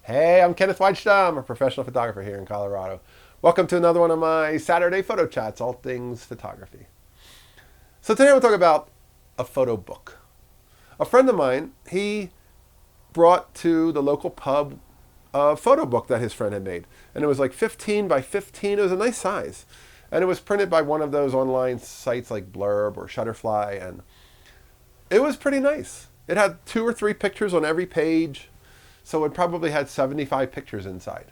Hey, I'm Kenneth Wajda. I'm a professional photographer here in Colorado. Welcome to another one of my Saturday photo chats, all things photography. So today we'll talk about a photo book. A friend of mine, he brought to the local pub a photo book that his friend had made. And it was like 15 by 15. It was a nice size. And it was printed by one of those online sites like Blurb or Shutterfly. And it was pretty nice. It had 2 or 3 pictures on every page. So it probably had 75 pictures inside.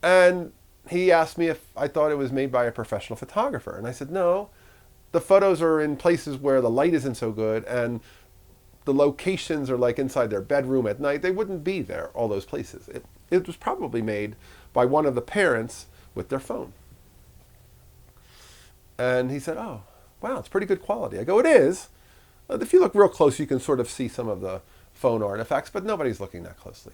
And he asked me if I thought it was made by a professional photographer. And I said, no, the photos are in places where the light isn't so good and the locations are like inside their bedroom at night. They wouldn't be there, all those places. It was probably made by one of the parents with their phone. And he said, oh, wow, it's pretty good quality. I go, it is. If you look real close, you can sort of see some of the phone artifacts, but nobody's looking that closely.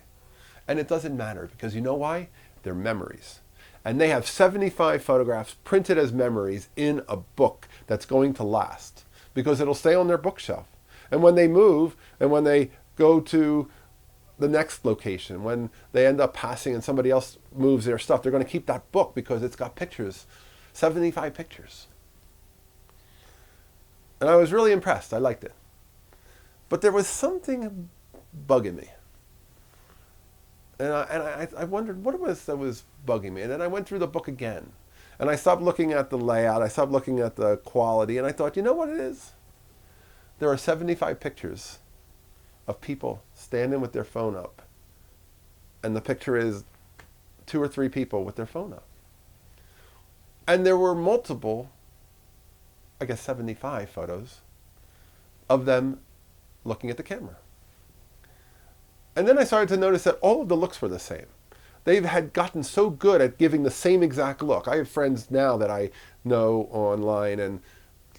And it doesn't matter because you know why? They're memories. And they have 75 photographs printed as memories in a book that's going to last because it'll stay on their bookshelf. And when they move and when they go to the next location, when they end up passing and somebody else moves their stuff, they're going to keep that book because it's got pictures, 75 pictures. And I was really impressed. I liked it. But there was something bugging me. And I wondered what it was that was bugging me. And then I went through the book again. And I stopped looking at the layout. I stopped looking at the quality. And I thought, you know what it is? There are 75 pictures of people standing with their phone up. And the picture is 2 or 3 people with their phone up. And there were multiple, I guess 75 photos of them looking at the camera. And then I started to notice that all of the looks were the same. They had gotten so good at giving the same exact look. I have friends now that I know online and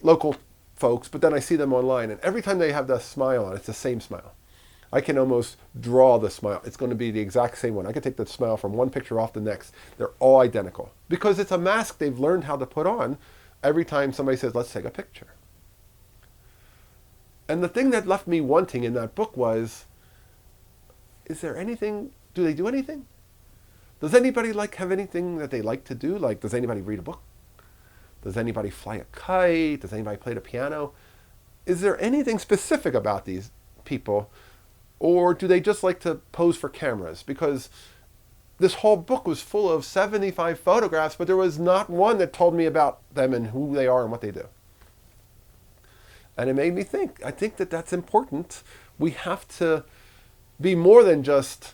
local folks, but then I see them online, and every time they have the smile on, it's the same smile. I can almost draw the smile. It's going to be the exact same one. I can take the smile from one picture off the next. They're all identical because it's a mask they've learned how to put on every time somebody says, let's take a picture. And the thing that left me wanting in that book was, is there anything, do they do anything? Does anybody have anything that they like to do? Like, does anybody read a book? Does anybody fly a kite? Does anybody play the piano? Is there anything specific about these people? Or do they just like to pose for cameras? Because this whole book was full of 75 photographs, but there was not one that told me about them and who they are and what they do. And it made me think. I think that that's important. We have to be more than just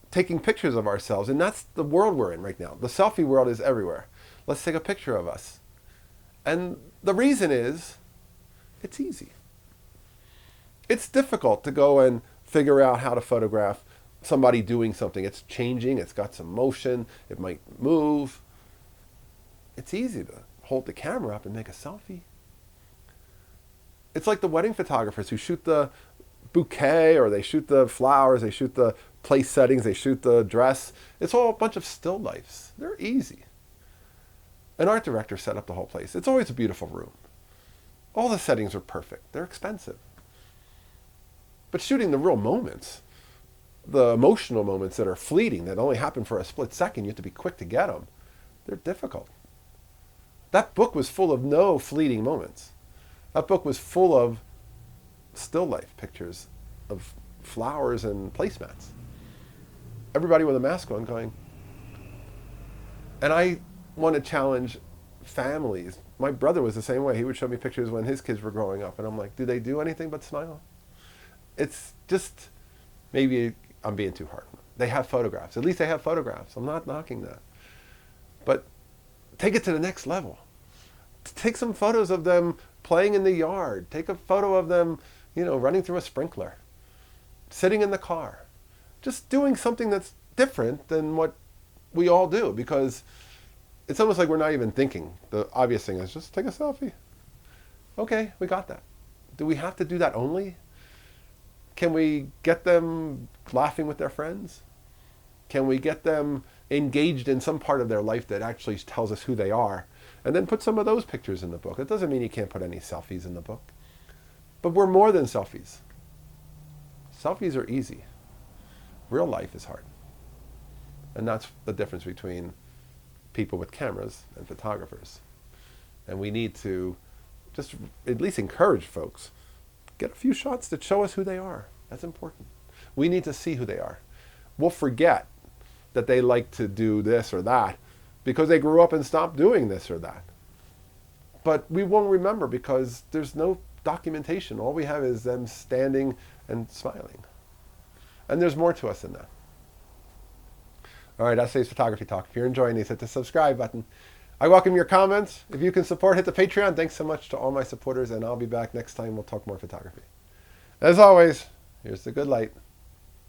taking pictures of ourselves. And that's the world we're in right now. The selfie world is everywhere. Let's take a picture of us. And the reason is, it's easy. It's difficult to go and figure out how to photograph somebody doing something. It's changing, it's got some motion, it might move. It's easy to hold the camera up and make a selfie. It's like the wedding photographers who shoot the bouquet, or they shoot the flowers, they shoot the place settings, they shoot the dress. It's all a bunch of still lifes. They're easy. An art director set up the whole place. It's always a beautiful room. All the settings are perfect. They're expensive. But shooting the real moments, the emotional moments that are fleeting, that only happen for a split second, you have to be quick to get them. They're difficult. That book was full of no fleeting moments. That book was full of still life pictures of flowers and placemats. Everybody with a mask on going. And I want to challenge families. My brother was the same way. He would show me pictures when his kids were growing up. And I'm like, do they do anything but smile? It's just, maybe I'm being too hard. They have photographs. At least they have photographs. I'm not knocking that. But take it to the next level. Take some photos of them playing in the yard. Take a photo of them, running through a sprinkler, sitting in the car, just doing something that's different than what we all do, because it's almost like we're not even thinking. The obvious thing is just take a selfie. Okay, we got that. Do we have to do that only? Can we get them laughing with their friends? Can we get them engaged in some part of their life that actually tells us who they are? And then put some of those pictures in the book. It doesn't mean you can't put any selfies in the book. But we're more than selfies. Selfies are easy. Real life is hard. And that's the difference between people with cameras and photographers. And we need to just at least encourage folks. Get a few shots that show us who they are. That's important. We need to see who they are. We'll forget that they like to do this or that because they grew up and stopped doing this or that. But we won't remember because there's no documentation. All we have is them standing and smiling. And there's more to us than that. All right, Essays Photography Talk. If you're enjoying these, hit the subscribe button. I welcome your comments. If you can support, hit the Patreon. Thanks so much to all my supporters, and I'll be back next time. We'll talk more photography. As always, here's the good light.